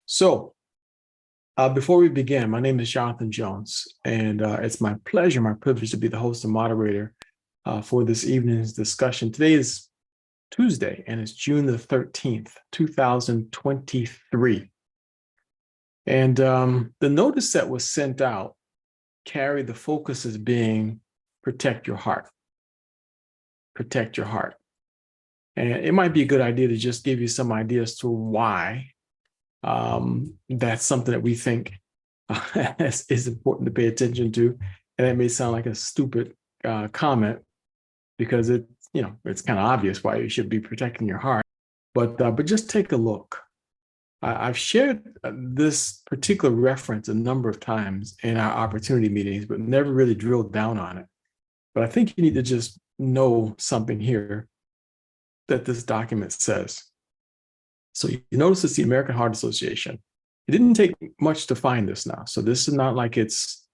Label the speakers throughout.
Speaker 1: So, before we begin, my name is Jonathan Jones, and it's my pleasure, my privilege to be the host and moderator for this evening's discussion. Today is Tuesday, and it's June the 13th, 2023. And the notice that was sent out carried the focus as being protect your heart. Protect your heart. And it might be a good idea to just give you some ideas to why that's something that we think is important to pay attention to. And it may sound like a stupid comment because it's kind of obvious why you should be protecting your heart. But just take a look. I've shared this particular reference a number of times in our opportunity meetings, but never really drilled down on it. But I think you need to just know something here that this document says. So you notice it's the American Heart Association. It didn't take much to find this now. So this is not like it's,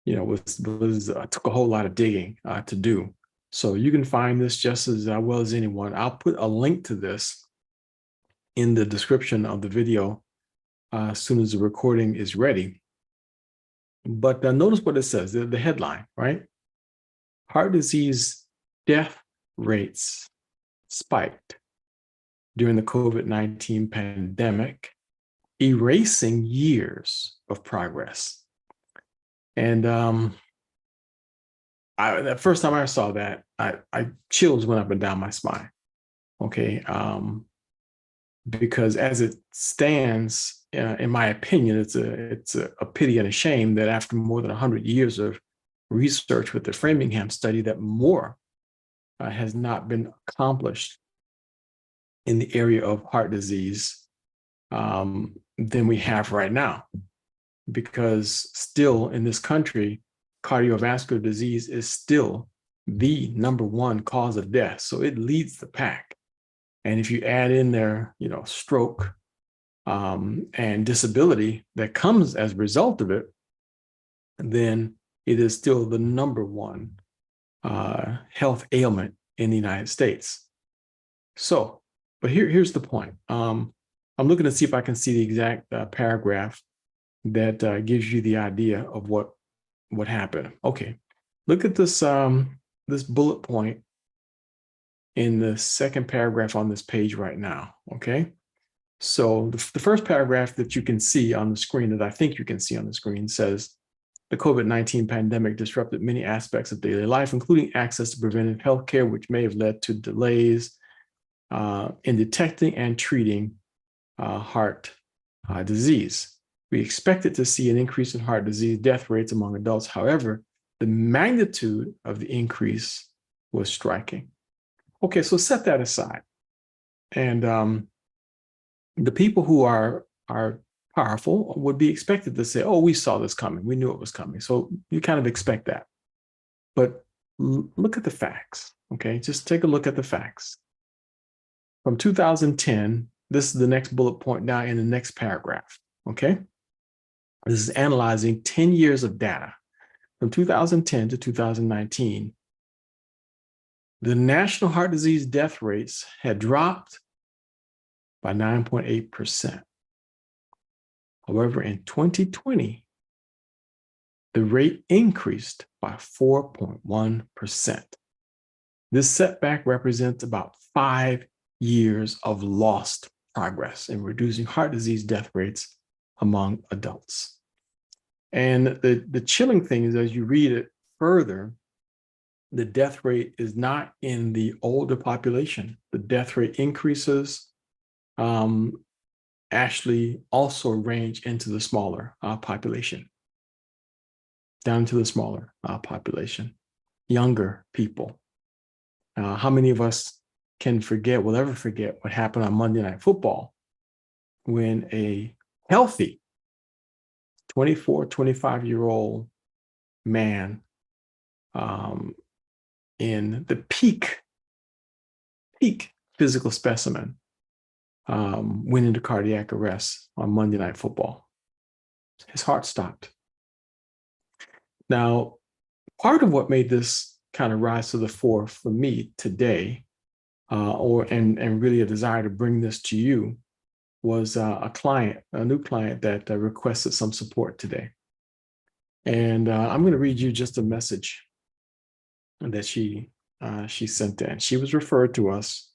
Speaker 1: took a whole lot of digging to do. So you can find this just as well as anyone. I'll put a link to this in the description of the video as soon as the recording is ready. But notice what it says, the headline, right? Heart disease death rates spiked during the COVID-19 pandemic, erasing years of progress. And the first time I saw that, I chills went up and down my spine. Okay, because as it stands, in my opinion, it's a pity and a shame that after more than 100 years of research with the Framingham study, that more has not been accomplished in the area of heart disease than we have right now. Because still in this country, cardiovascular disease is still the number one cause of death. So it leads the pack. And if you add in there, stroke and disability that comes as a result of it, then it is still the number one health ailment in the United States. So, but here's the point. I'm looking to see if I can see the exact paragraph that gives you the idea of what happened. Okay, look at this this bullet point in the second paragraph on this page right now. Okay, so the first paragraph that you can see on the screen, that I think you can see on the screen, says the COVID-19 pandemic disrupted many aspects of daily life, including access to preventive health care, which may have led to delays in detecting and treating heart disease. We expected to see an increase in heart disease death rates among adults. However, the magnitude of the increase was striking. Okay, so set that aside. And the people who are powerful would be expected to say, oh, we saw this coming. We knew it was coming. So you kind of expect that. But look at the facts, okay? Just take a look at the facts. From 2010, this is the next bullet point now in the next paragraph, okay? This is analyzing 10 years of data. From 2010 to 2019, the national heart disease death rates had dropped by 9.8%. However, in 2020, the rate increased by 4.1%. This setback represents about 5 years of lost progress in reducing heart disease death rates among adults. And the chilling thing is, as you read it further, the death rate is not in the older population. The death rate increases actually also range into the smaller population, down to the smaller population, younger people. How many of us will ever forget what happened on Monday Night Football when a healthy 24, 25-year-old man in the peak physical specimen went into cardiac arrest on Monday Night Football. His heart stopped. Now, part of what made this kind of rise to the fore for me today, and really a desire to bring this to you, was a new client that requested some support today. And I'm going to read you just a message that she sent in. She was referred to us,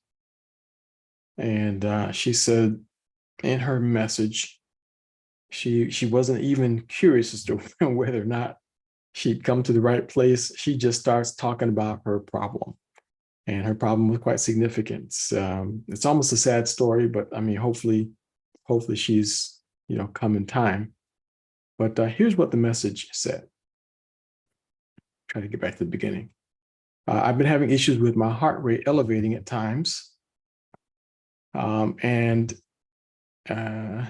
Speaker 1: and she said in her message, she wasn't even curious as to whether or not she'd come to the right place. She just starts talking about her problem, and her problem was quite significant. It's almost a sad story, but I mean, hopefully she's come in time. But here's what the message said. Try to get back to the beginning. I've been having issues with my heart rate elevating at times. And I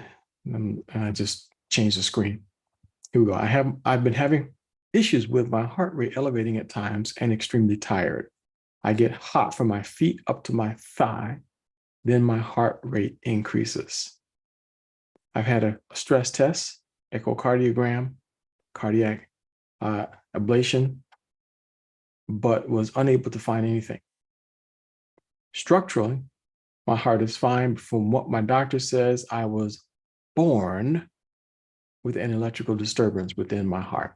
Speaker 1: just changed the screen. Here we go. I've been having issues with my heart rate elevating at times and extremely tired. I get hot from my feet up to my thigh. Then my heart rate increases. I've had a stress test, echocardiogram, cardiac ablation, but was unable to find anything. Structurally, my heart is fine. From what my doctor says, I was born with an electrical disturbance within my heart.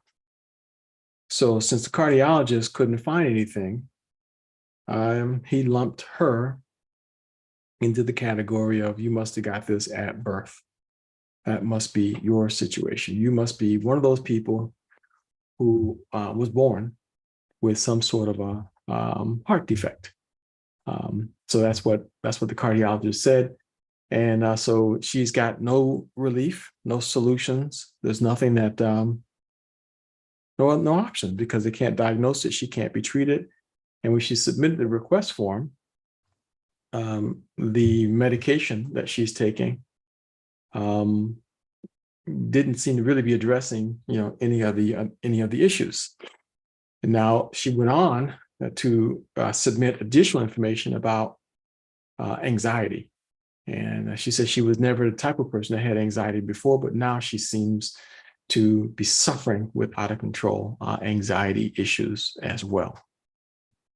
Speaker 1: So since the cardiologist couldn't find anything, he lumped her into the category of, you must have got this at birth. That must be your situation. You must be one of those people who was born with some sort of a heart defect. So that's what the cardiologist said. And so she's got no relief, no solutions. There's nothing that, no options, because they can't diagnose it. She can't be treated. And when she submitted the request form, the medication that she's taking didn't seem to really be addressing, any of the issues. And now she went on to submit additional information about anxiety. And she said she was never the type of person that had anxiety before, but now she seems to be suffering with out of control anxiety issues as well.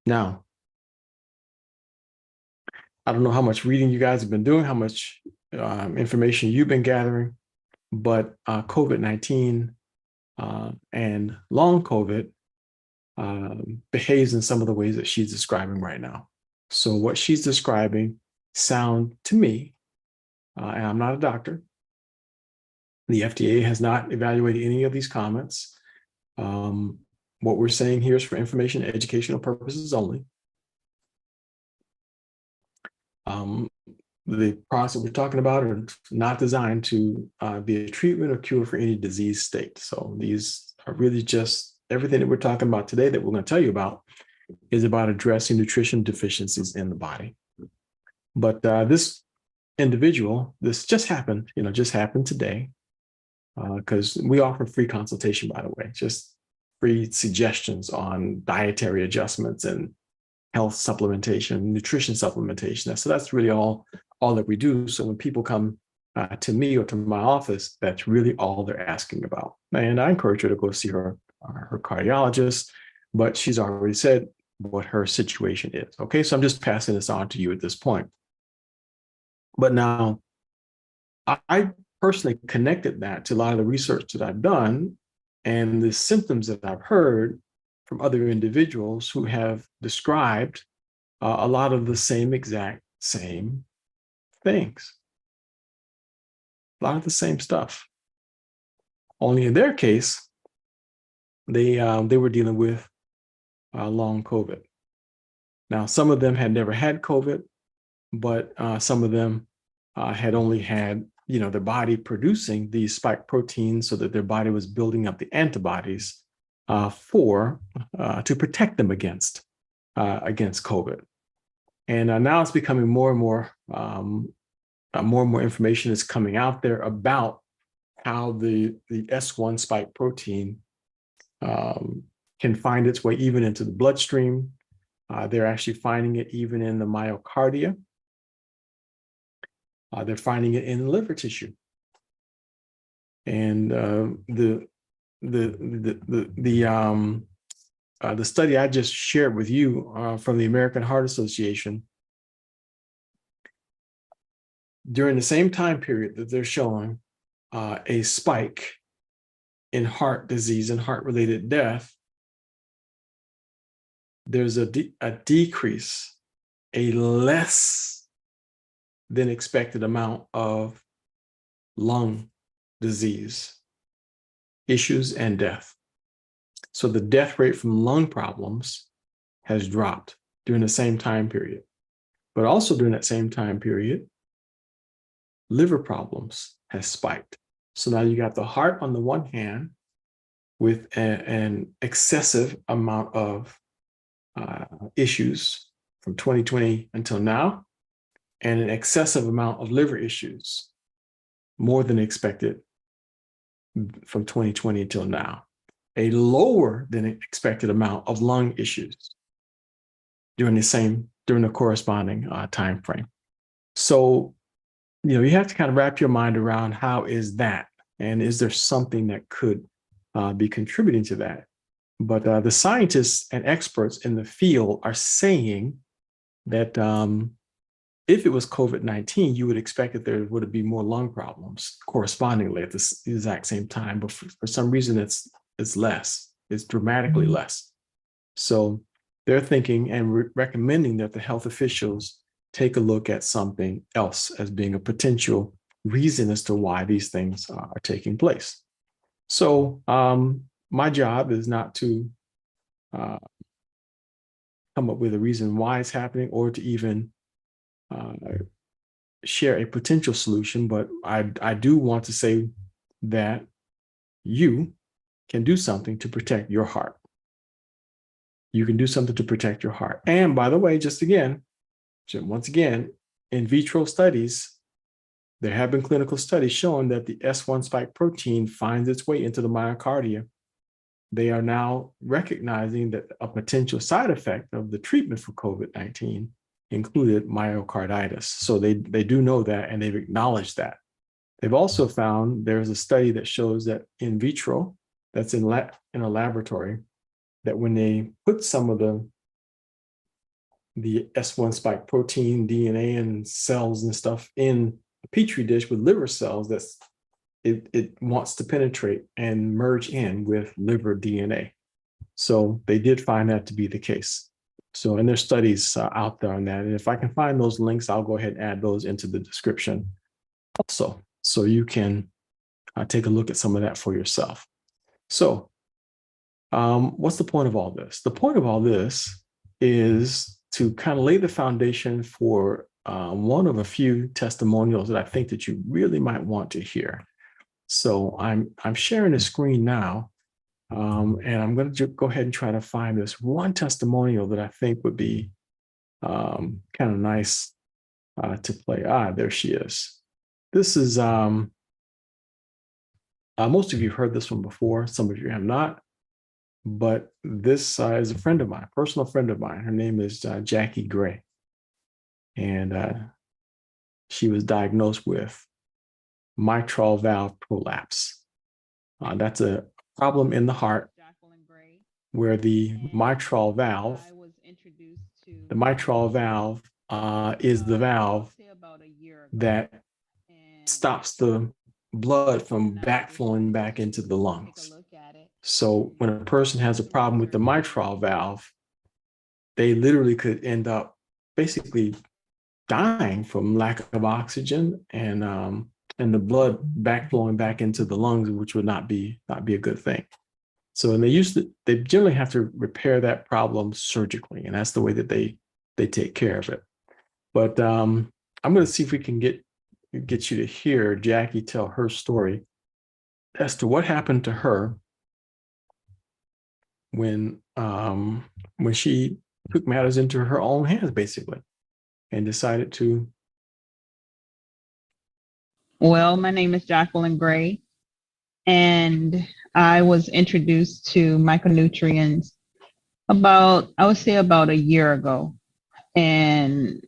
Speaker 1: Now, I don't know how much reading you guys have been doing, how much information you've been gathering, but COVID-19 and long COVID behaves in some of the ways that she's describing right now. So what she's describing sound to me, and I'm not a doctor, the FDA has not evaluated any of these comments. What we're saying here is for information and educational purposes only. The products that we're talking about are not designed to be a treatment or cure for any disease state. So these are really just everything that we're talking about today that we're going to tell you about is about addressing nutrition deficiencies in the body. But this individual, this just happened today, because we offer free consultation, by the way, just free suggestions on dietary adjustments and health supplementation, nutrition supplementation. So that's really all that we do. So when people come to me or to my office, that's really all they're asking about. And I encourage her to go see her cardiologist, but she's already said what her situation is. Okay, so I'm just passing this on to you at this point. But now, I personally connected that to a lot of the research that I've done and the symptoms that I've heard from other individuals who have described a lot of the same things, a lot of the same stuff. Only in their case, they were dealing with long COVID. Now, some of them had never had COVID, but some of them had only had, their body producing these spike proteins so that their body was building up the antibodies to protect them against COVID. And now it's becoming more and more information is coming out there about how the S1 spike protein can find its way even into the bloodstream. They're actually finding it even in the myocardia. They're finding it in liver tissue. And the study I just shared with you from the American Heart Association during the same time period that they're showing a spike in heart disease and heart-related death, there's a decrease, a less than expected amount of lung disease issues and death. So the death rate from lung problems has dropped during the same time period. But also during that same time period, liver problems has spiked. So now you got the heart on the one hand with an excessive amount of issues from 2020 until now, and an excessive amount of liver issues, more than expected from 2020 until now. A lower than expected amount of lung issues during the corresponding time frame. So, you have to kind of wrap your mind around how is that, and is there something that could be contributing to that? But the scientists and experts in the field are saying that if it was COVID-19, you would expect that there would be more lung problems correspondingly at the exact same time. But for some reason, it's less. It's dramatically less. So they're thinking and recommending that the health officials take a look at something else as being a potential reason as to why these things are taking place. So my job is not to come up with a reason why it's happening or to even share a potential solution, but I do want to say that you can do something to protect your heart. You can do something to protect your heart. And by the way, once again, in vitro studies, there have been clinical studies showing that the S1 spike protein finds its way into the myocardia. They are now recognizing that a potential side effect of the treatment for COVID-19 included myocarditis. So they do know that, and they've acknowledged that. They've also found there's a study that shows that in vitro, that's in a laboratory, that when they put some of the S1 spike protein, DNA, and cells and stuff in a petri dish with liver cells, it wants to penetrate and merge in with liver DNA. So they did find that to be the case. So, and there's studies out there on that. And if I can find those links, I'll go ahead and add those into the description also, so you can take a look at some of that for yourself. So what's the point of all this? The point of all this is to kind of lay the foundation for one of a few testimonials that I think that you really might want to hear. So I'm sharing the screen now, and I'm going to go ahead and try to find this one testimonial that I think would be kind of nice to play. There she is. This is, most of you have heard this one before. Some of you have not. But this is a friend of mine, personal friend of mine. Her name is Jackie Gray. And she was diagnosed with mitral valve prolapse. That's a problem in the heart where the mitral valve is the valve that stops the blood from backflowing back into the lungs. So when a person has a problem with the mitral valve, they literally could end up basically dying from lack of oxygen and the blood backflowing back into the lungs, which would not be a good thing. So, and they generally have to repair that problem surgically, and that's the way that they take care of it. But I'm going to see if we can get you to hear Jackie tell her story as to what happened to her when she took matters into her own hands, basically, and decided to.
Speaker 2: Well, my name is Jacqueline Gray, and I was introduced to micronutrients about a year ago. And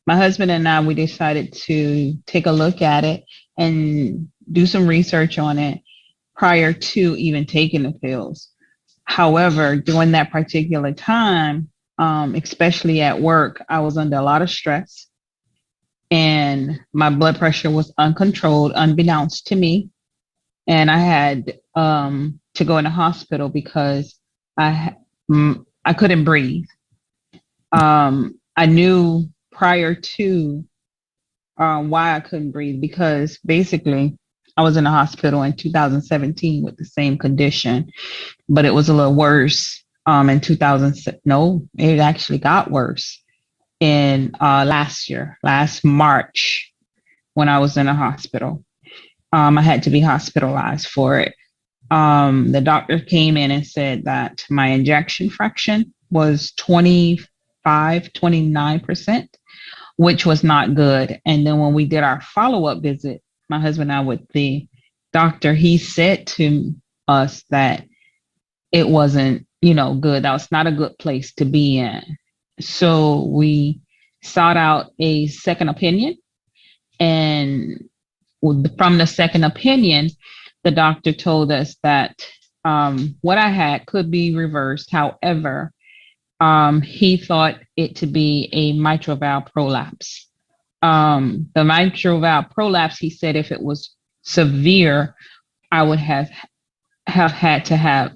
Speaker 2: my husband and I, we decided to take a look at it and do some research on it prior to even taking the pills. However, during that particular time, especially at work, I was under a lot of stress. and my blood pressure was uncontrolled, unbeknownst to me. And I had to go in the hospital because I couldn't breathe. I knew prior to why I couldn't breathe, because basically I was in the hospital in 2017 with the same condition, but it was a little worse in 2000. No, it actually got worse in last March, when I was in a hospital. I had to be hospitalized for it. The doctor came in and said that my injection fraction was 29%, which was not good. And then when we did our follow-up visit, my husband and I, with the doctor, he said to us that it wasn't, good. That was not a good place to be in. So we sought out a second opinion. And from the second opinion, the doctor told us that what I had could be reversed. However, he thought it to be a mitral valve prolapse. The mitral valve prolapse, he said, if it was severe, I would have had to have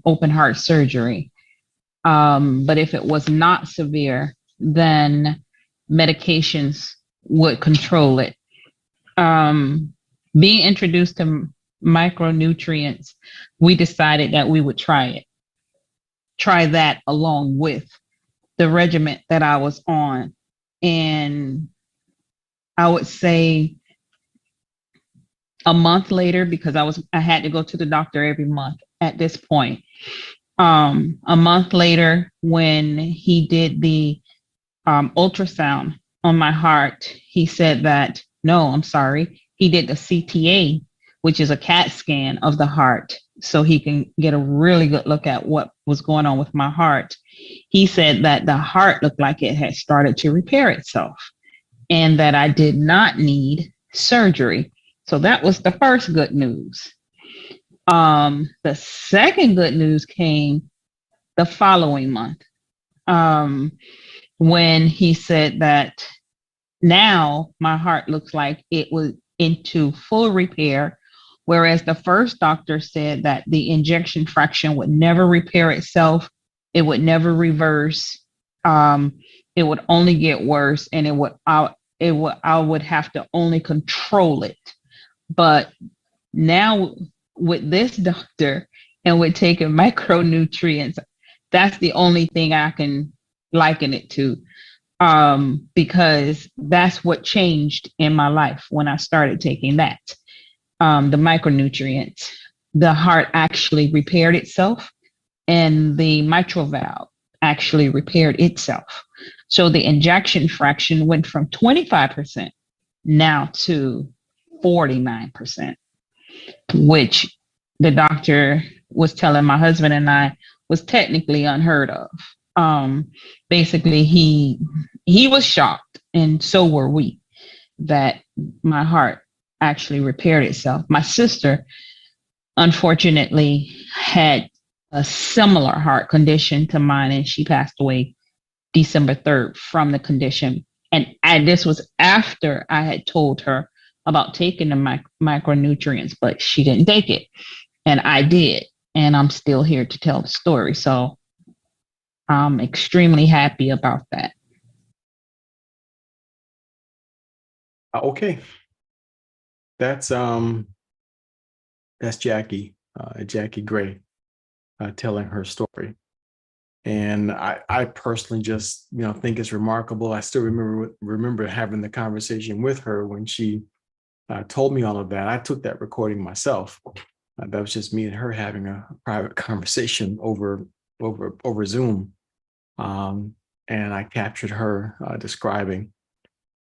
Speaker 2: open heart surgery. But if it was not severe, then medications would control it. Being introduced to micronutrients, we decided that we would try that along with the regimen that I was on. And I would say a month later, because I had to go to the doctor every month at this point. A month later, when he did the ultrasound on my heart, he said that, no, I'm sorry. He did the CTA, which is a CAT scan of the heart, so he can get a really good look at what was going on with my heart. He said that the heart looked like it had started to repair itself and that I did not need surgery. So that was the first good news. The second good news came the following month, when he said that now my heart looks like it was into full repair, whereas the first doctor said that the injection fraction would never repair itself. It would never reverse. It would only get worse, and I would have to only control it. But now with this doctor and with taking micronutrients, that's the only thing I can liken it to, because that's what changed in my life when I started taking that. The micronutrients, the heart actually repaired itself, and the mitral valve actually repaired itself. So the injection fraction went from 25% now to 49%, which the doctor was telling my husband and I was technically unheard of. Basically, he was shocked, and so were we, that my heart actually repaired itself. My sister, unfortunately, had a similar heart condition to mine, and she passed away December 3rd from the condition. And this was after I had told her about taking the micronutrients, but she didn't take it. And I did. And I'm still here to tell the story. So I'm extremely happy about that.
Speaker 1: Okay. That's Jackie Gray, telling her story. And I personally just, think it's remarkable. I still remember having the conversation with her when she told me all of that. I took that recording myself. That was just me and her having a private conversation over Zoom. And I captured her describing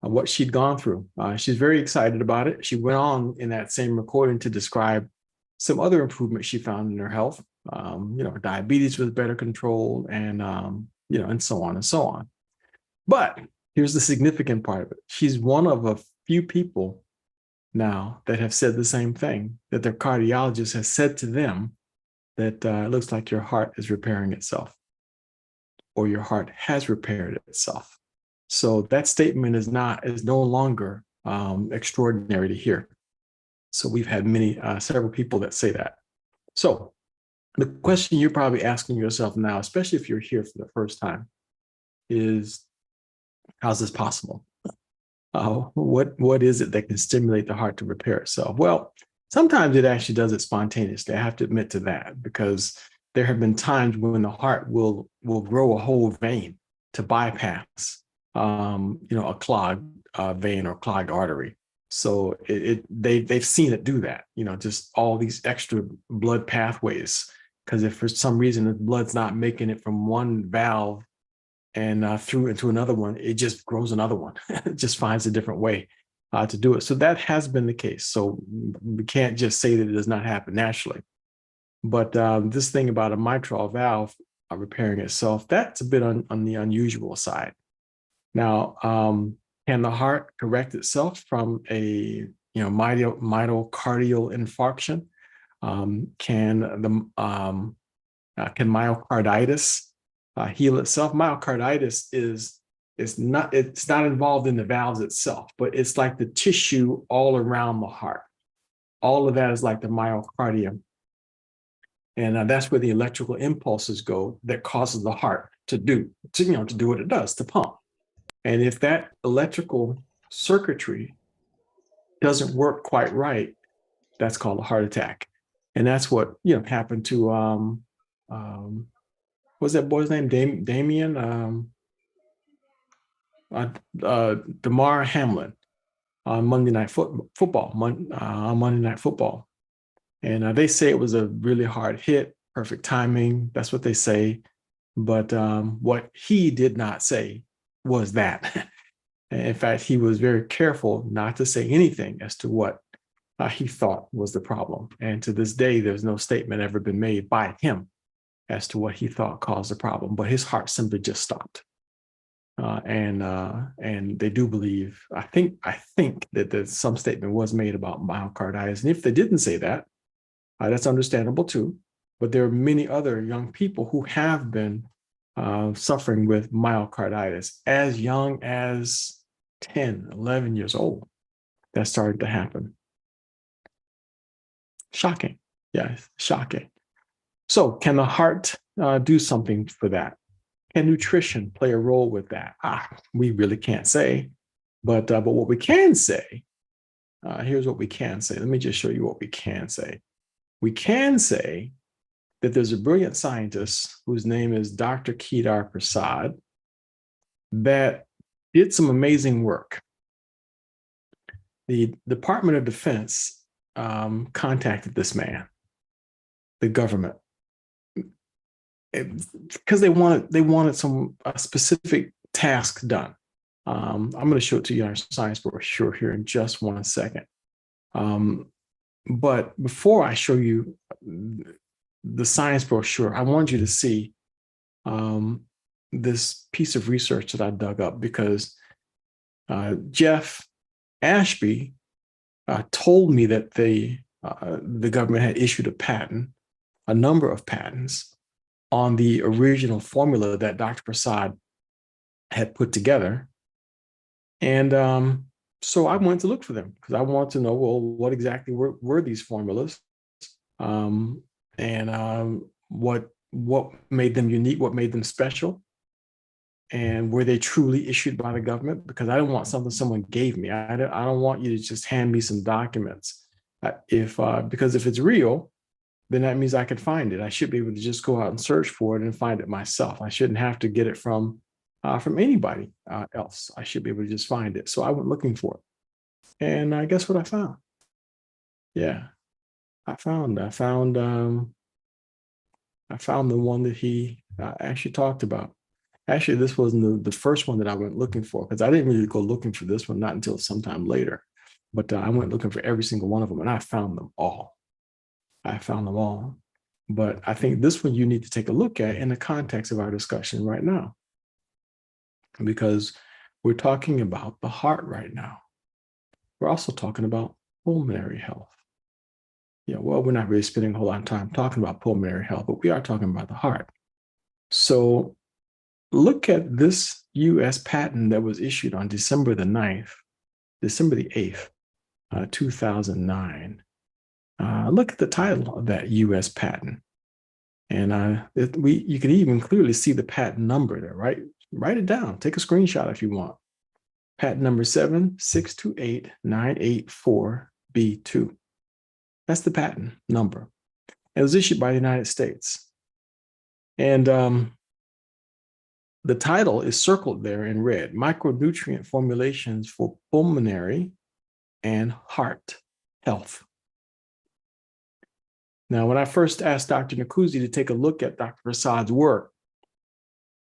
Speaker 1: what she'd gone through. She's very excited about it. She went on in that same recording to describe some other improvements she found in her health. Diabetes was better controlled, and and so on and so on. But here's the significant part of it. She's one of a few people now that have said the same thing, that their cardiologist has said to them that it looks like your heart is repairing itself, or your heart has repaired itself. So that statement is no longer extraordinary to hear. So we've had several people that say that. So the question you're probably asking yourself now, especially if you're here for the first time, is how's this possible? What is it that can stimulate the heart to repair itself? Well, sometimes it actually does it spontaneously. I have to admit to that, because there have been times when the heart will grow a whole vein to bypass a clogged vein or clogged artery. So they've seen it do that, just all these extra blood pathways. Because if for some reason the blood's not making it from one valve and through into another one, it just grows another one. It just finds a different way to do it. So that has been the case. So we can't just say that it does not happen naturally. But this thing about a mitral valve repairing itself, that's a bit on the unusual side. Now, can the heart correct itself from a myocardial infarction? Can myocarditis heal itself? Myocarditis it's not involved in the valves itself, but it's like the tissue all around the heart. All of that is like the myocardium, and that's where the electrical impulses go that causes the heart to do what it does, to pump. And if that electrical circuitry doesn't work quite right, that's called a heart attack. And that's what happened to what's that boy's name? Damien Damar Hamlin on Monday Night Football. On Monday Night Football, and they say it was a really hard hit, perfect timing. That's what they say. But what he did not say was that. In fact, he was very careful not to say anything as to what he thought was the problem. And to this day, there's no statement ever been made by him as to what he thought caused the problem. But his heart simply just stopped. And they do believe, I think that some statement was made about myocarditis. And if they didn't say that, that's understandable too. But there are many other young people who have been suffering with myocarditis as young as 10, 11 years old. That started to happen. Shocking. Yes, shocking. So can the heart do something for that? Can nutrition play a role with that? We really can't say. But what we can say, here's what we can say. Let me just show you what we can say. We can say that there's a brilliant scientist whose name is Dr. Kedar Prasad that did some amazing work. The Department of Defense contacted this man, the government, because they wanted some specific task done. I'm going to show it to you in our science brochure here in just 1 second. But before I show you the science brochure, I want you to see this piece of research that I dug up, because Jeff Ashby told me that the government had issued a number of patents on the original formula that Dr. Prasad had put together. And so I went to look for them because I want to know, well, what exactly were these formulas, and what made them unique, what made them special, and were they truly issued by the government? Because I don't want something someone gave me. I don't want you to just hand me some documents. Because if it's real, then that means I can find it. I should be able to just go out and search for it and find it myself. I shouldn't have to get it from anybody else. I should be able to just find it. So I went looking for it, and guess what I found? Yeah, I found the one that he actually talked about. Actually, this wasn't the first one that I went looking for, because I didn't really go looking for this one, not until sometime later. But I went looking for every single one of them, and I found them all. But I think this one you need to take a look at in the context of our discussion right now, because we're talking about the heart right now. We're also talking about pulmonary health. Yeah, well, we're not really spending a whole lot of time talking about pulmonary health, but we are talking about the heart. So look at this U.S. patent that was issued on December the 8th, 2009. Look at the title of that U.S. patent. And you can even clearly see the patent number there, right? Write it down. Take a screenshot if you want. Patent number 7628984B2. That's the patent number. It was issued by the United States. And the title is circled there in red: Micronutrient Formulations for Pulmonary and Heart Health. Now, when I first asked Dr. Nkuzi to take a look at Dr. Prasad's work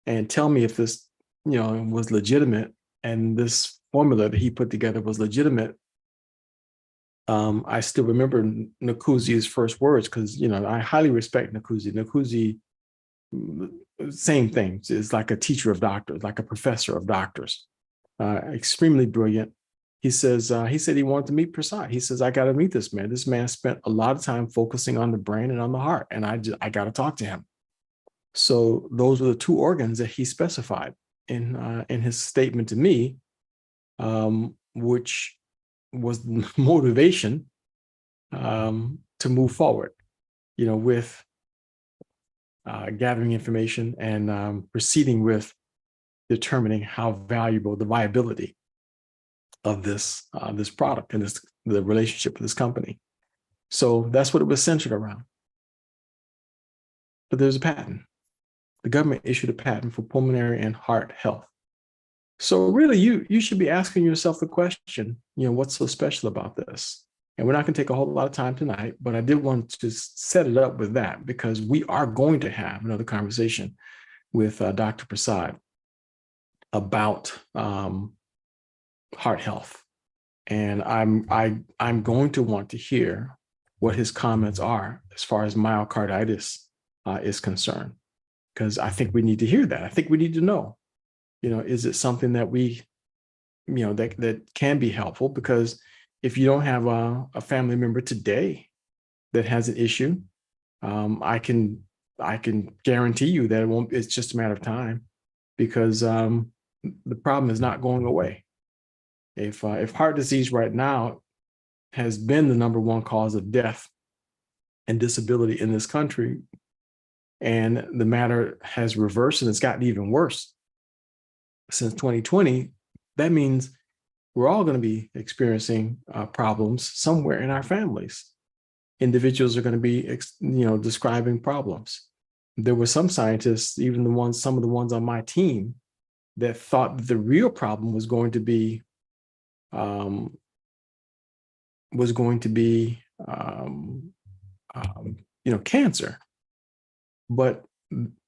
Speaker 1: and tell me if this, was legitimate and this formula that he put together was legitimate, I still remember Nkuzi's first words because, I highly respect Nkuzi. Nkuzi, same thing, is like a teacher of doctors, like a professor of doctors, extremely brilliant. He said he wanted to meet Prasad. He says, I got to meet this man. This man spent a lot of time focusing on the brain and on the heart, and I got to talk to him. So those were the two organs that he specified in his statement to me, which was the motivation to move forward, with gathering information and proceeding with determining how valuable the viability of this product and the relationship with this company. So that's what it was centered around. But there's a patent. The government issued a patent for pulmonary and heart health. So really, you should be asking yourself the question, what's so special about this? And we're not going to take a whole lot of time tonight, but I did want to set it up with that because we are going to have another conversation with Dr. Prasad about heart health. And I'm going to want to hear what his comments are as far as myocarditis is concerned, because I think we need to hear that. I think we need to know, is it something that we, that can be helpful? Because if you don't have a family member today that has an issue, I can guarantee you that it's just a matter of time, because the problem is not going away. If heart disease right now has been the number one cause of death and disability in this country, and the matter has reversed and it's gotten even worse since 2020, that means we're all going to be experiencing problems somewhere in our families. Individuals are going to be, describing problems. There were some scientists, even some of the ones on my team, that thought that the real problem was going to be cancer. But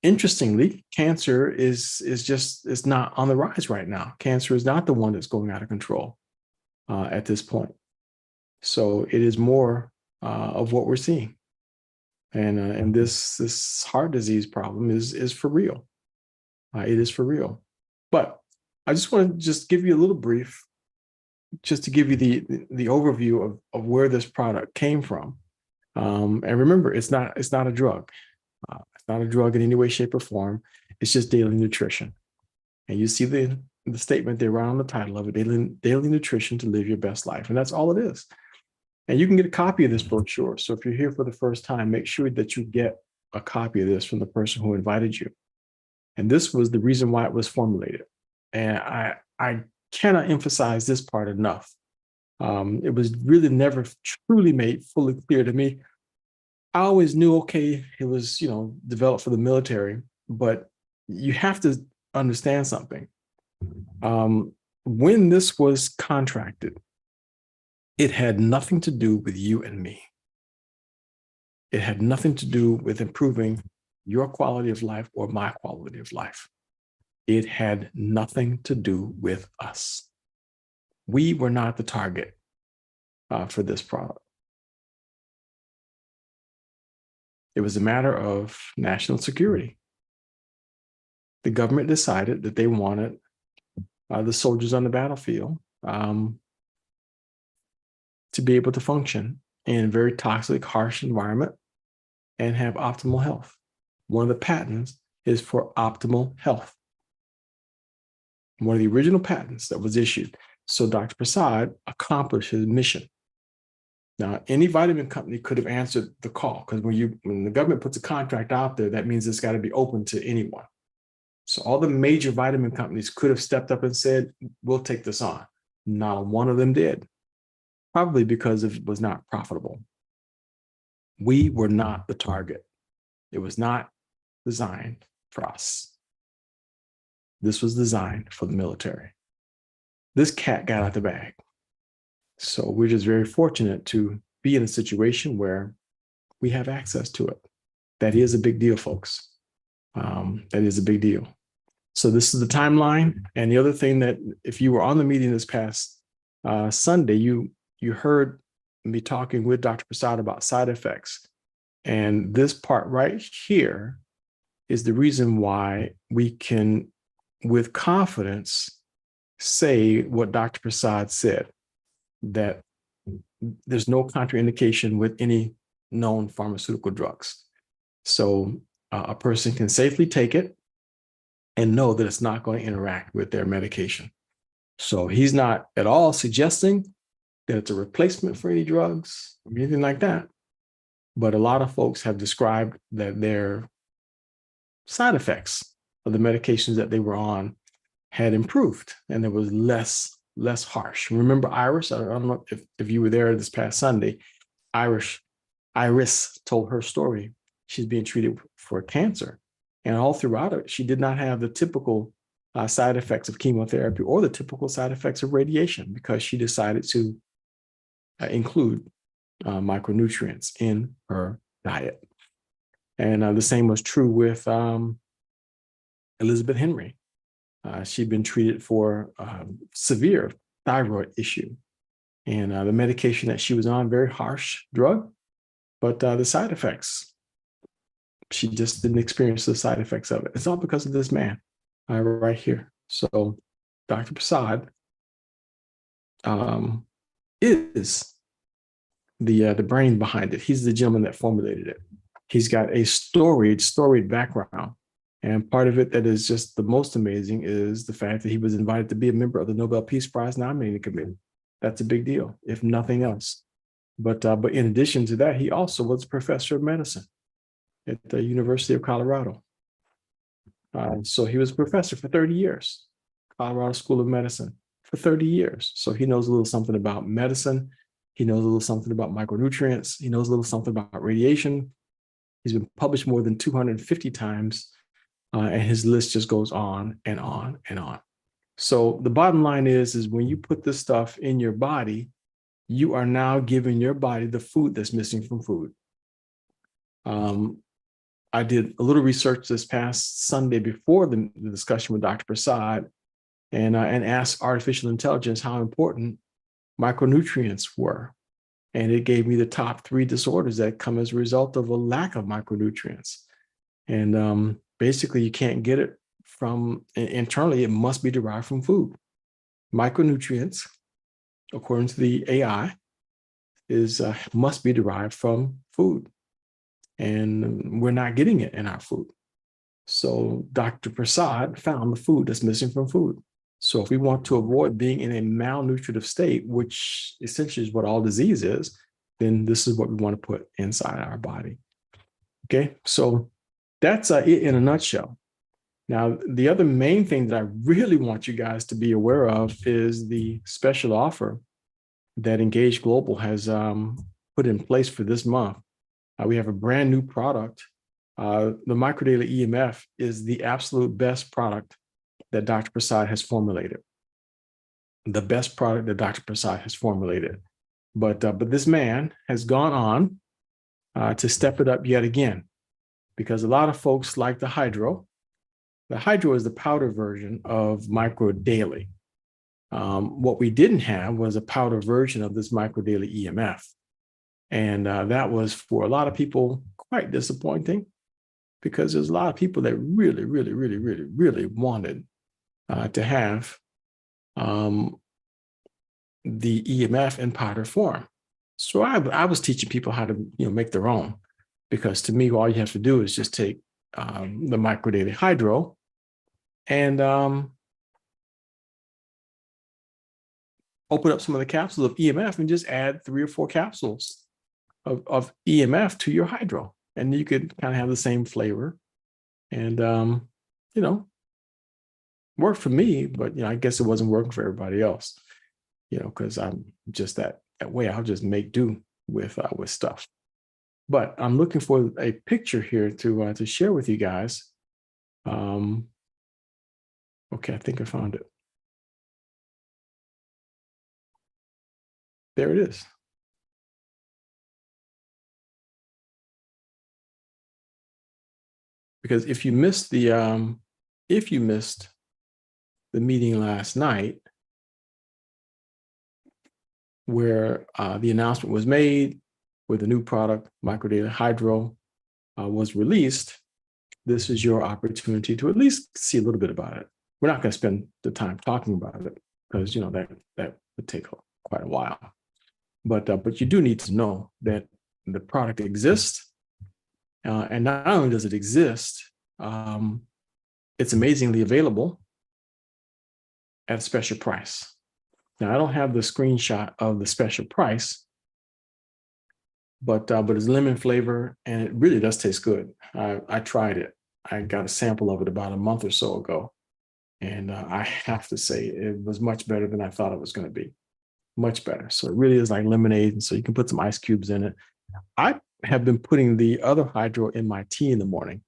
Speaker 1: interestingly, cancer is not on the rise right now. Cancer is not the one that's going out of control at this point. So it is more of what we're seeing, and this heart disease problem is for real. It is for real. But I just want to just give you a little brief, just to give you the overview of where this product came from. And remember, it's not a drug. It's not a drug in any way, shape, or form. It's just daily nutrition. And you see the statement there right on the title of it: daily nutrition to live your best life. And that's all it is. And you can get a copy of this brochure. So if you're here for the first time, make sure that you get a copy of this from the person who invited you. And this was the reason why it was formulated. And I cannot emphasize this part enough. It was really never truly made fully clear to me. I always knew, okay, it was, developed for the military, but you have to understand something. When this was contracted, it had nothing to do with you and me. It had nothing to do with improving your quality of life or my quality of life. It had nothing to do with us. We were not the target for this product. It was a matter of national security. The government decided that they wanted the soldiers on the battlefield to be able to function in a very toxic, harsh environment and have optimal health. One of the patents is for optimal health. one of the original patents that was issued. So Dr. Prasad accomplished his mission. Now, any vitamin company could have answered the call, because when the government puts a contract out there, that means it's got to be open to anyone. So all the major vitamin companies could have stepped up and said, we'll take this on. Not one of them did, probably because it was not profitable. We were not the target. It was not designed for us. This was designed for the military. This cat got out the bag. So we're just very fortunate to be in a situation where we have access to it. That is a big deal, folks. That is a big deal. So this is the timeline. And the other thing that, if you were on the meeting this past Sunday, you heard me talking with Dr. Prasad about side effects. And this part right here is the reason why we can, with confidence, say what Dr. Prasad said, that there's no contraindication with any known pharmaceutical drugs. So a person can safely take it and know that it's not going to interact with their medication. So he's not at all suggesting that it's a replacement for any drugs or anything like that. But a lot of folks have described that their side effects of the medications that they were on had improved, and there was less harsh. Remember Iris? I don't know if you were there this past Sunday. Iris told her story. She's being treated for cancer, and all throughout it, she did not have the typical side effects of chemotherapy or the typical side effects of radiation, because she decided to include micronutrients in her diet. And the same was true with Elizabeth Henry. She'd been treated for severe thyroid issue. And the medication that she was on, very harsh drug, but the side effects, she just didn't experience the side effects of it. It's all because of this man right here. So Dr. Prasad is the brain behind it. He's the gentleman that formulated it. He's got a storied background. And part of it that is just the most amazing is the fact that he was invited to be a member of the Nobel Peace Prize nominating committee. That's a big deal, if nothing else. But in addition to that, he also was a professor of medicine at the University of Colorado. So he was a professor for 30 years, Colorado School of Medicine for 30 years. So he knows a little something about medicine. He knows a little something about micronutrients. He knows a little something about radiation. He's been published more than 250 times. And his list just goes on and on and on. So the bottom line is when you put this stuff in your body, you are now giving your body the food that's missing from food. I did a little research this past Sunday before the discussion with Dr. Prasad, and asked artificial intelligence how important micronutrients were. And it gave me the top 3 disorders that come as a result of a lack of micronutrients. And basically, you can't get it from internally. It must be derived from food. Micronutrients, according to the AI, must be derived from food. And we're not getting it in our food. So Dr. Prasad found the food that's missing from food. So if we want to avoid being in a malnutritive state, which essentially is what all disease is, then this is what we want to put inside our body. Okay, so that's it in a nutshell. Now, the other main thing that I really want you guys to be aware of is the special offer that Engage Global has put in place for this month. We have a brand new product. The Microdaily EMF is the absolute best product that Dr. Prasad has formulated. The best product that Dr. Prasad has formulated. But this man has gone on to step it up yet again, because a lot of folks like the Hydro. The Hydro is the powder version of Microdaily. What we didn't have was a powder version of this Microdaily EMF. And that was, for a lot of people, quite disappointing, because there's a lot of people that really wanted to have the EMF in powder form. So I was teaching people how to make their own, because to me, all you have to do is just take the Microdaily Hydro and open up some of the capsules of EMF and just add 3 or 4 capsules of EMF to your hydro. And you could kind of have the same flavor. And, you know, worked for me, but, you know, I guess it wasn't working for everybody else, you know, because I'm just that way. I'll just make do with stuff. But I'm looking for a picture here to share with you guys. Okay, I think I found it. There it is. Because if you missed the meeting last night, where the announcement was made, where the new product, Microdaily Hydro, was released, this is your opportunity to at least see a little bit about it. We're not going to spend the time talking about it because, you know, that would take quite a while. But you do need to know that the product exists. And not only does it exist, it's amazingly available at a special price. Now, I don't have the screenshot of the special price, but it's lemon flavor, and it really does taste good. I tried it. I got a sample of it about a month or so ago, and I have to say it was much better than I thought it was going to be. Much better. So it really is like lemonade, and so you can put some ice cubes in it. I have been putting the other hydro in my tea in the morning,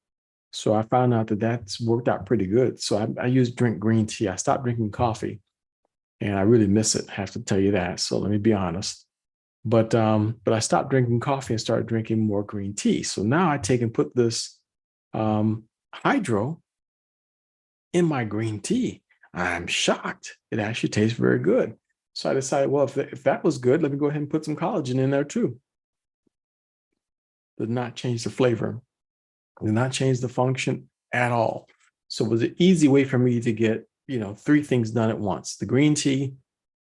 Speaker 1: so I found out that that's worked out pretty good. So I drink green tea. I stopped drinking coffee, and I really miss it. I have to tell you that. So let me be honest. But I stopped drinking coffee and started drinking more green tea. So now I take and put this hydro in my green tea. I'm shocked. It actually tastes very good. So I decided, well, if that was good, let me go ahead and put some collagen in there too. Did not change the flavor, did not change the function at all. So it was an easy way for me to get, you know, 3 things done at once: the green tea,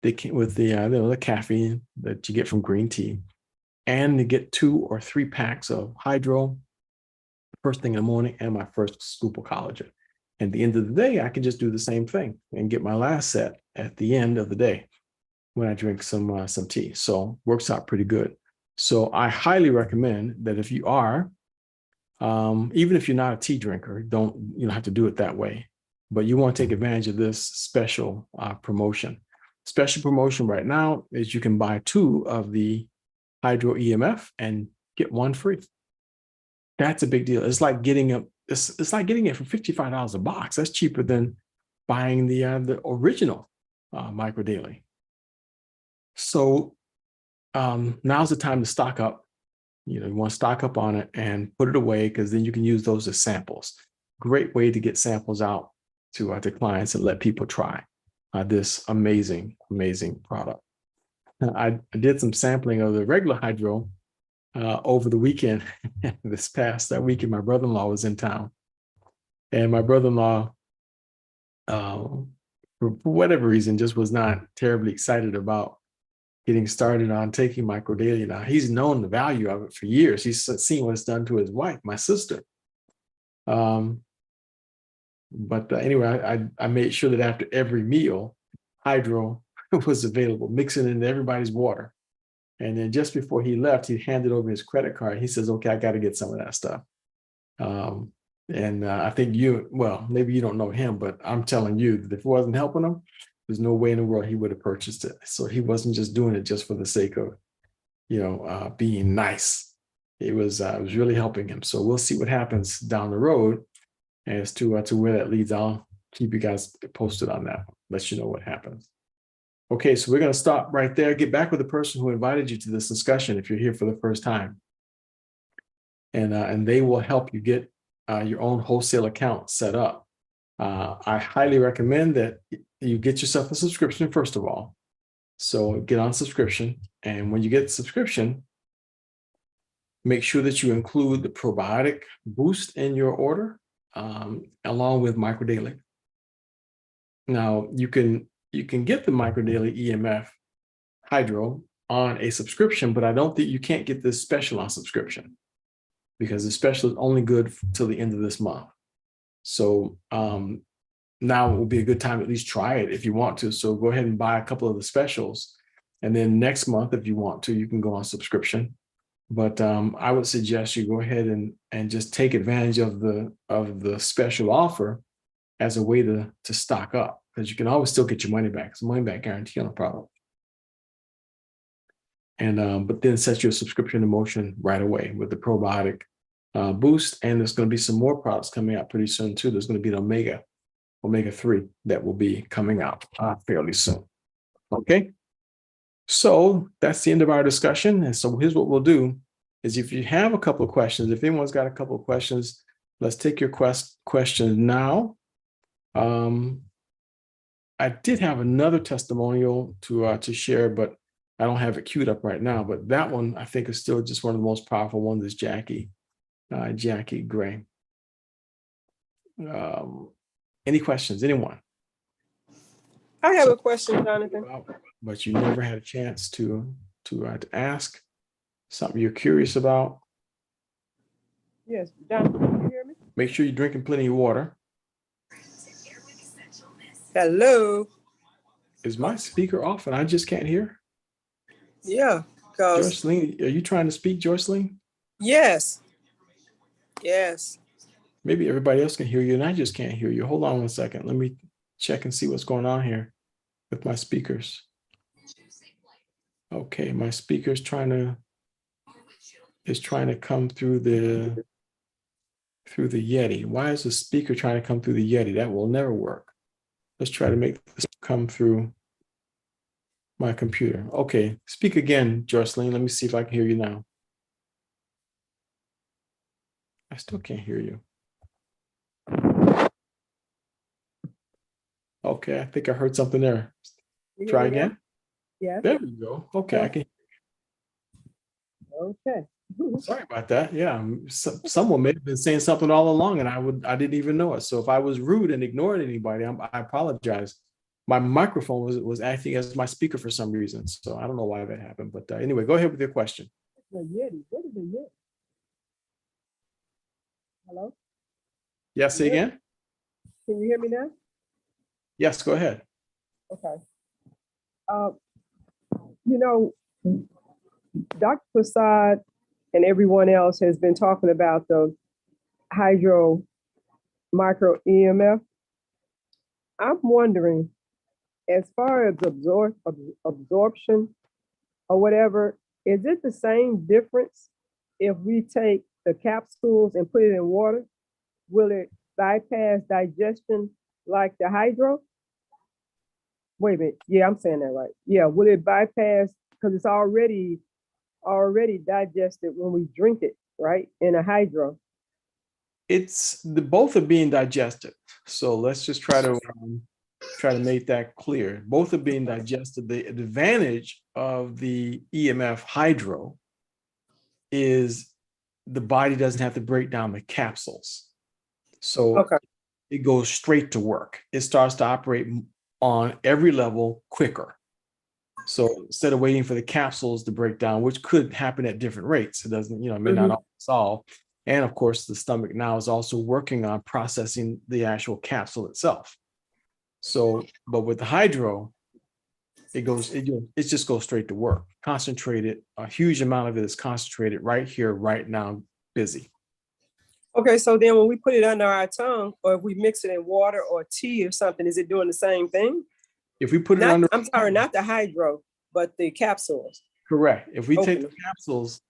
Speaker 1: with the caffeine that you get from green tea, and to get 2 or 3 packs of hydro first thing in the morning and my first scoop of collagen. And at the end of the day, I can just do the same thing and get my last set at the end of the day when I drink some tea. So works out pretty good. So I highly recommend that if you are, even if you're not a tea drinker, you don't have to do it that way, but you want to take advantage of this special promotion. Special promotion right now is you can buy 2 of the Hydro EMF and get 1 free. That's a big deal. It's like getting it for $55 a box. That's cheaper than buying the original Microdaily. So now's the time to stock up. You know, you want to stock up on it and put it away, because then you can use those as samples. Great way to get samples out to clients and let people try this amazing product. I did some sampling of the regular hydro over the weekend. This past weekend, my brother-in-law was in town, and my brother-in-law, for whatever reason, just was not terribly excited about getting started on taking Microdaily. Now, he's known the value of it for years. He's seen what it's done to his wife, my sister. But anyway, I made sure that after every meal, hydro was available, mixing it into everybody's water. And then just before he left, he handed over his credit card. He says, okay, I got to get some of that stuff. And I think maybe you don't know him, but I'm telling you that if it wasn't helping him, there's no way in the world he would have purchased it. So he wasn't just doing it just for the sake of, being nice. It was really helping him. So we'll see what happens down the road as to where that leads. I'll keep you guys posted on that. Let you know what happens. Okay, so we're going to stop right there. Get back with the person who invited you to this discussion if you're here for the first time. And they will help you get your own wholesale account set up. I highly recommend that you get yourself a subscription, first of all. So get on subscription. And when you get subscription, make sure that you include the probiotic boost in your order, along with Microdaily. Now, you can get the Microdaily EMF Hydro on a subscription, but I don't think you can't get this special on subscription, because the special is only good till the end of this month. So now will be a good time to at least try it if you want to. So go ahead and buy a couple of the specials. And then next month, if you want to, you can go on subscription. But I would suggest you go ahead and just take advantage of the special offer as a way to stock up, because you can always still get your money back. It's a money back guarantee on the product. And but then set your subscription in motion right away with the probiotic boost. And there's going to be some more products coming out pretty soon too. There's going to be an omega-3 that will be coming out fairly soon. Okay. So that's the end of our discussion. And so here's what we'll do is, if you have a couple of questions, if anyone's got a couple of questions, let's take your questions now. I did have another testimonial to share, but I don't have it queued up right now. But that one I think is still just one of the most powerful ones, is Jackie Gray. Any questions, anyone?
Speaker 3: I have a question, Jonathan.
Speaker 1: But you never had a chance to ask something you're curious about.
Speaker 3: Yes, Jonathan, can you hear me?
Speaker 1: Make sure you're drinking plenty of water.
Speaker 3: Hello.
Speaker 1: Is my speaker off and I just can't hear?
Speaker 3: Yeah, because
Speaker 1: Joycelyn, are you trying to speak, Joycelyn?
Speaker 3: yes. Yes.
Speaker 1: Maybe everybody else can hear you and I just can't hear you. Hold on 1 second. Let me check and see what's going on here with my speakers. Okay, my speaker's trying to come through the Yeti. Why is the speaker trying to come through the Yeti? That will never work. Let's try to make this come through my computer. Okay, speak again, Joycelyn. Let me see if I can hear you now. I still can't hear you. Okay, I think I heard something there. Try again.
Speaker 3: Yeah.
Speaker 1: There we go. Okay, I can.
Speaker 3: Okay.
Speaker 1: Sorry about that. Yeah, someone may have been saying something all along, and I didn't even know it. So if I was rude and ignored anybody, I apologize. My microphone was acting as my speaker for some reason, so I don't know why that happened. But anyway, go ahead with your question.
Speaker 3: The Yeti. What is a Yeti? Hello?
Speaker 1: Yes, say again.
Speaker 3: Can you hear me now?
Speaker 1: Yes, go ahead.
Speaker 3: Okay. You know, Dr. Prasad and everyone else has been talking about the hydro micro EMF. I'm wondering, as far as absorption or whatever, is it the same difference if we take the capsules and put it in water? Will it bypass digestion like the hydro? Wait a minute. Yeah, I'm saying that right. Yeah, will it bypass, because it's already digested when we drink it, right? In a hydro.
Speaker 1: It's both are being digested. So let's just try to make that clear. Both are being digested. The advantage of the EMF hydro is the body doesn't have to break down the capsules. So
Speaker 3: Okay.
Speaker 1: it goes straight to work. It starts to operate on every level quicker. So instead of waiting for the capsules to break down, which could happen at different rates, it doesn't, it may not always solve. And of course, the stomach now is also working on processing the actual capsule itself. So, but with the hydro, it just goes straight to work. Concentrated, a huge amount of it is concentrated right here, right now, busy.
Speaker 3: Okay, so then when we put it under our tongue, or if we mix it in water or tea or something, is it doing the same thing?
Speaker 1: If we put it under,
Speaker 3: I'm sorry, not the hydro, but the capsules.
Speaker 1: correct. If we take the capsules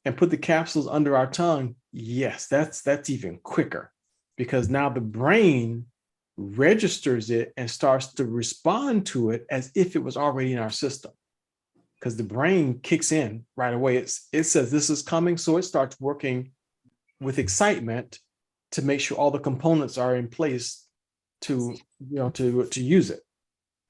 Speaker 1: and put the capsules under our tongue, yes, that's even quicker, because now the brain registers it and starts to respond to it as if it was already in our system, because the brain kicks in right away. It says this is coming, so it starts working with excitement to make sure all the components are in place to use it.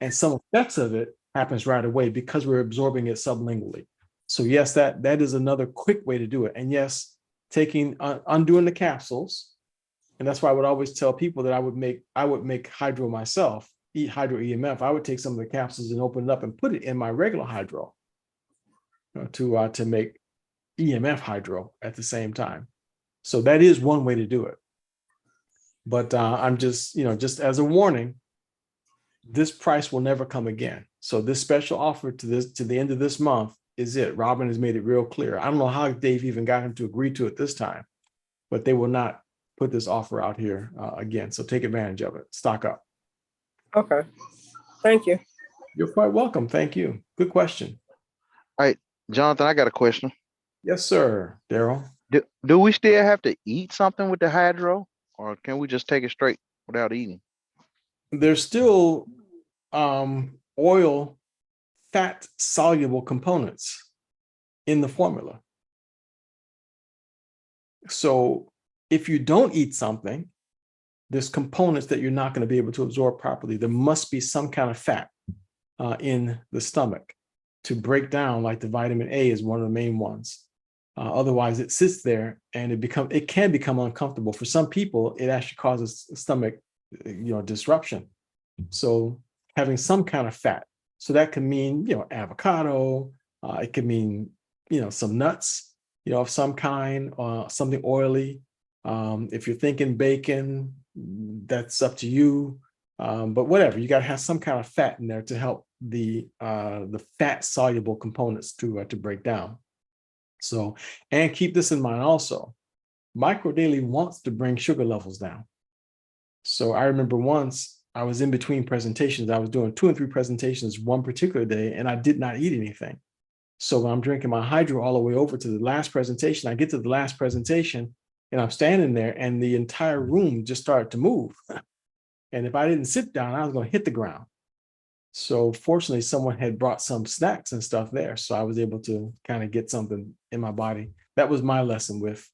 Speaker 1: And some effects of it happens right away because we're absorbing it sublingually. So yes, that is another quick way to do it. And yes, undoing the capsules. And that's why I would always tell people that I would make hydro myself, hydro EMF. I would take some of the capsules and open it up and put it in my regular hydro to make EMF hydro at the same time. So that is one way to do it. But I'm just, just as a warning, this price will never come again. So this special offer to the end of this month is it. Robin has made it real clear. I don't know how Dave even got him to agree to it this time, but they will not put this offer out here again. So take advantage of it. Stock up.
Speaker 3: Okay. Thank you.
Speaker 1: You're quite welcome. Thank you. Good question.
Speaker 4: All right, Jonathan, I got a question.
Speaker 1: Yes, sir. Daryl.
Speaker 4: Do we still have to eat something with the hydro, or can we just take it straight without eating?
Speaker 1: There's still oil, fat soluble components in the formula. So if you don't eat something, there's components that you're not going to be able to absorb properly. There must be some kind of fat in the stomach to break down, like the vitamin A is one of the main ones. Otherwise, it sits there and it can become uncomfortable. For some people, it actually causes stomach, disruption. So having some kind of fat. So that can mean, avocado. It could mean, some nuts, of some kind, something oily. If you're thinking bacon, that's up to you. But whatever, you got to have some kind of fat in there to help the fat soluble components to break down. So, and keep this in mind also, Micro Daily wants to bring sugar levels down. So I remember once I was in between presentations, I was doing 2 and 3 presentations one particular day, and I did not eat anything. So when I'm drinking my hydro all the way over to the last presentation, I get to the last presentation and I'm standing there and the entire room just started to move. And if I didn't sit down, I was going to hit the ground. So fortunately, someone had brought some snacks and stuff there. So I was able to kind of get something in my body. That was my lesson with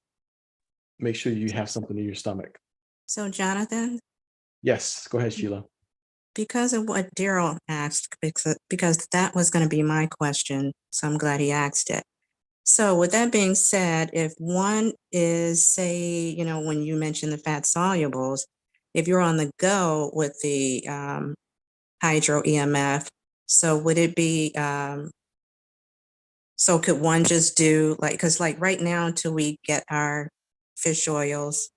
Speaker 1: make sure you have something in your stomach.
Speaker 5: So Jonathan,
Speaker 1: Yes, go ahead, Sheila.
Speaker 5: because of what Daryl asked, because that was going to be my question, so I'm glad he asked it. So with that being said, if one is, say, when you mentioned the fat solubles, if you're on the go with the hydro EMF, so would it be, so could one just do because right now until we get our fish oils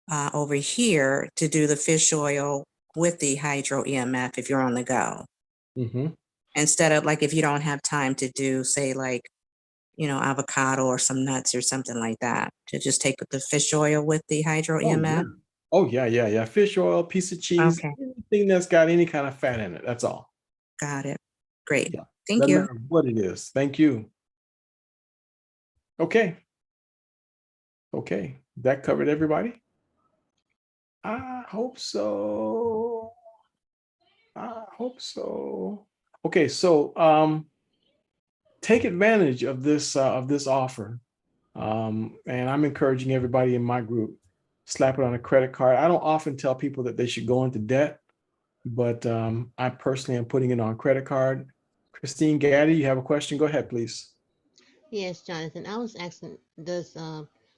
Speaker 5: over here to do the fish oil with the hydro EMF if you're on the go.
Speaker 1: Mm-hmm.
Speaker 5: Instead of if you don't have time to do, say, avocado or some nuts or something like that, to just take the fish oil with the hydro EMF.
Speaker 1: Oh, yeah. Fish oil, piece of cheese,
Speaker 5: Okay.
Speaker 1: anything that's got any kind of fat in it. That's all.
Speaker 5: Got it. Great.
Speaker 1: Yeah.
Speaker 5: Thank
Speaker 1: Doesn't
Speaker 5: you.
Speaker 1: matter what it is. Thank you. Okay. That covered everybody? I hope so. Okay, so take advantage of this offer. And I'm encouraging everybody in my group, slap it on a credit card. I don't often tell people that they should go into debt, but I personally am putting it on credit card. Christine Gaddy, you have a question? Go ahead, please.
Speaker 6: Yes, Jonathan. I was asking,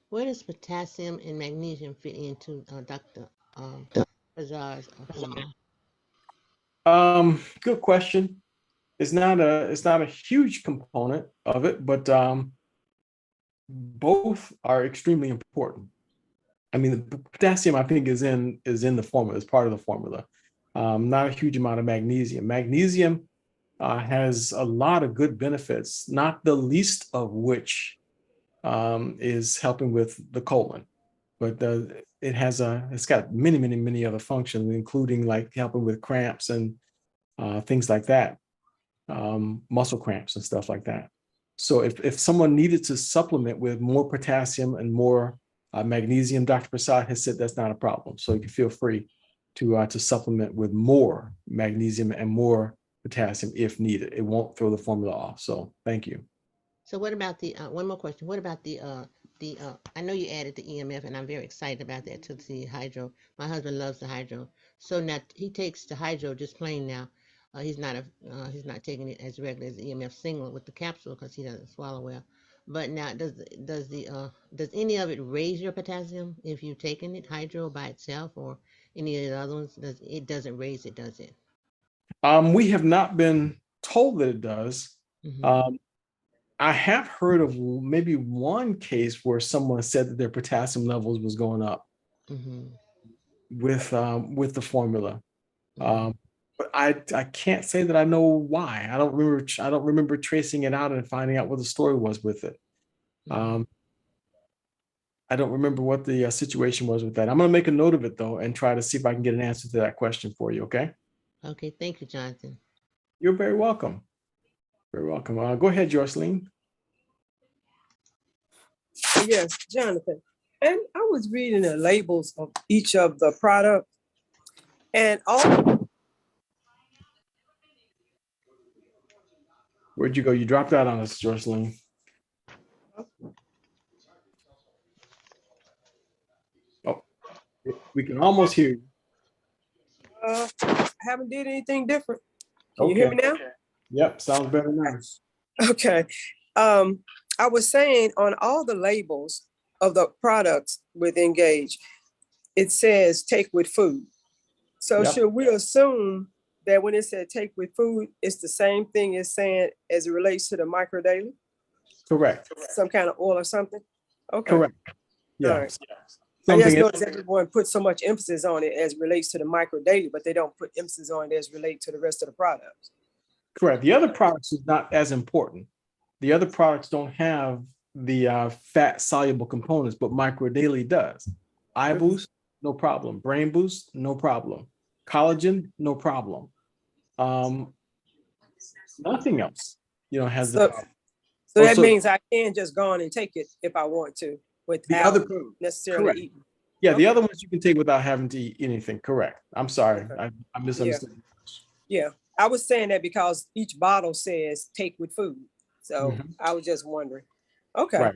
Speaker 6: where does potassium and magnesium fit into Dr. Bazar's formula?
Speaker 1: Good question. It's not a huge component of it, but both are extremely important. I mean, the potassium I think is in the formula, is part of the formula. Not a huge amount of magnesium. Magnesium has a lot of good benefits, not the least of which is helping with the colon. But it's got many other functions, including like helping with cramps and things like that, muscle cramps and stuff like that. So if someone needed to supplement with more potassium and more magnesium, Dr. Prasad has said that's not a problem. So you can feel free to supplement with more magnesium and more potassium if needed. It won't throw the formula off. So thank you.
Speaker 6: So what about the one more question? What about the I know you added the EMF, and I'm very excited about that to the hydro. My husband loves the hydro, so now he takes the hydro just plain now. He's not taking it as regular as the EMF single with the capsule because he doesn't swallow well. But now, does any of it raise your potassium if you've taken it hydro by itself, or any of the other ones? It doesn't raise it, does it?
Speaker 1: We have not been told that it does.
Speaker 6: Mm-hmm.
Speaker 1: I have heard of maybe one case where someone said that their potassium levels was going up.
Speaker 6: Mm-hmm.
Speaker 1: with the formula. But I can't say that I know why. I don't remember tracing it out and finding out what the story was with it. I don't remember what the situation was with that. I'm going to make a note of it though and try to see if I can get an answer to that question for you. Okay.
Speaker 6: Okay, thank you, Jonathan.
Speaker 1: You're very welcome. Very welcome. Go ahead, Jocelyn.
Speaker 3: Yes, Jonathan. And I was reading the labels of each of the products, and all.
Speaker 1: Where'd you go? You dropped out on us, Jocelyn. Oh, we can almost hear you.
Speaker 3: I haven't did anything different. Can you hear me now?
Speaker 1: Yep, sounds better now.
Speaker 3: Okay. I was saying on all the labels of the products with Engage, it says take with food. So
Speaker 1: Yep.
Speaker 3: should we assume that when it said take with food, it's the same thing as saying as it relates to the micro daily?
Speaker 1: Correct.
Speaker 3: Some kind of oil or something? Okay.
Speaker 1: Correct. Yeah.
Speaker 3: All right. I
Speaker 1: Something
Speaker 3: just noticed everyone put so much emphasis on it as it relates to the micro daily, but they don't put emphasis on it as relate to the rest of the products.
Speaker 1: correct. The other products is not as important. The other products don't have the fat soluble components, but Micro Daily does. Eye boost, no problem. Brain boost, no problem. Collagen, no problem. Nothing else, has the problem.
Speaker 3: So that
Speaker 1: Also-
Speaker 3: means I can just go on and take it if I want to without
Speaker 1: other-
Speaker 3: necessarily
Speaker 1: correct.
Speaker 3: eating.
Speaker 1: Yeah, the
Speaker 3: Okay.
Speaker 1: other ones you can take without having to eat anything. Correct. I'm sorry.
Speaker 3: Okay.
Speaker 1: I misunderstood.
Speaker 3: Yeah, I was saying that because each bottle says take with food. So
Speaker 1: Mhm.
Speaker 3: I was just wondering. Okay.
Speaker 1: Right.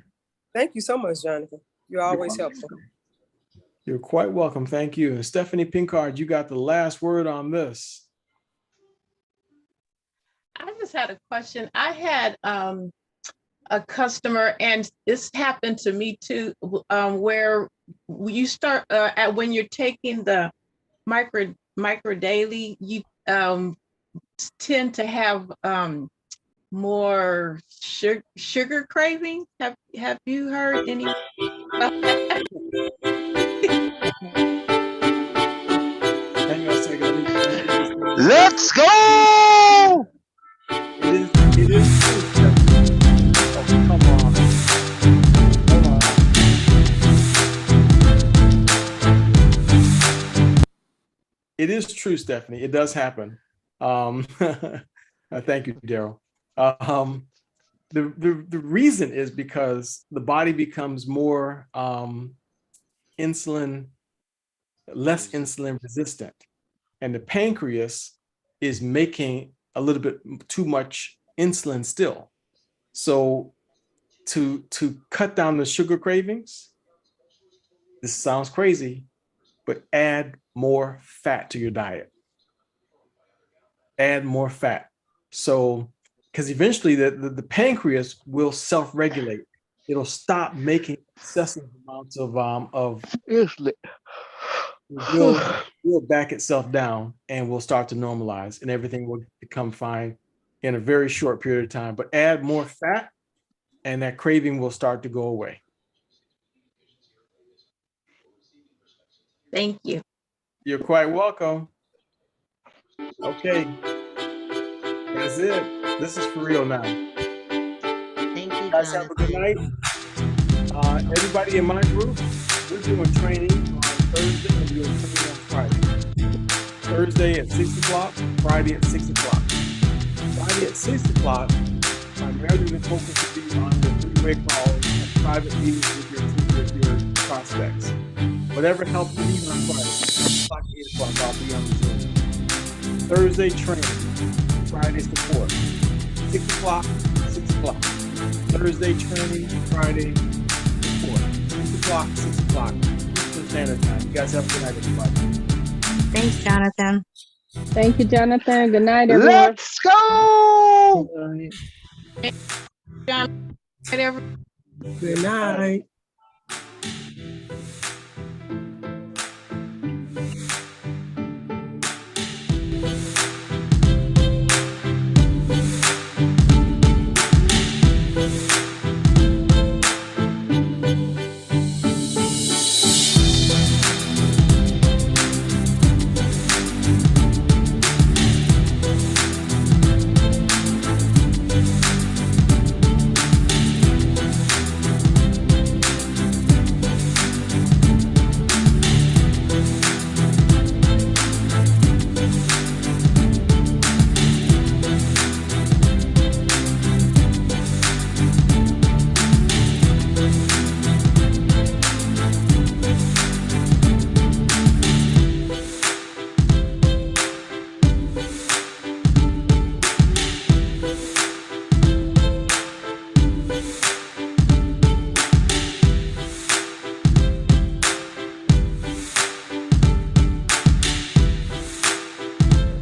Speaker 3: Thank you so much, Jonathan. You're always helpful.
Speaker 1: You're quite welcome. Thank you. And Stephanie Pinkard, you got the last word on this.
Speaker 7: I just had a question. I had a customer, and this happened to me too, where you start when you're taking the micro daily, you tend to have more sugar craving. Have you heard any?
Speaker 1: Hang on a second.
Speaker 4: Let's go!
Speaker 1: It is true, Stephanie. Oh, come on. Hold on. It is true, Stephanie. It does happen. Thank you, Daryl. The reason is because the body becomes more less insulin resistant, and the pancreas is making a little bit too much insulin still. So to cut down the sugar cravings, this sounds crazy, but add more fat to your diet. Add more fat. So, because eventually the pancreas will self-regulate. It'll stop making excessive amounts of will back itself down and will start to normalize, and everything will become fine in a very short period of time. But add more fat and that craving will start to go away.
Speaker 7: Thank you.
Speaker 1: You're quite welcome. Okay. That's it. This is for real now.
Speaker 6: Thank you,
Speaker 1: You guys have a good
Speaker 6: Jonathan.
Speaker 1: night. Everybody in my group, we're doing training on Thursday and we're doing training on Friday. Thursday at 6 o'clock, Friday at 6 o'clock. Friday at 6 o'clock, primarily the focus will be on the three-way calls and private meetings with your prospects. Whatever help you need on Friday, 6 o'clock, 8 o'clock, I'll be on the Zoom. Thursday training, Friday support. 6 o'clock, 6 o'clock. Thursday training, Friday support. 6 o'clock, 6 o'clock. Eastern Standard Time. You guys have a good night, everybody.
Speaker 5: Thanks, Jonathan.
Speaker 2: Thank you, Jonathan. Good night, everyone.
Speaker 4: Let's go!
Speaker 7: John,
Speaker 3: Good night.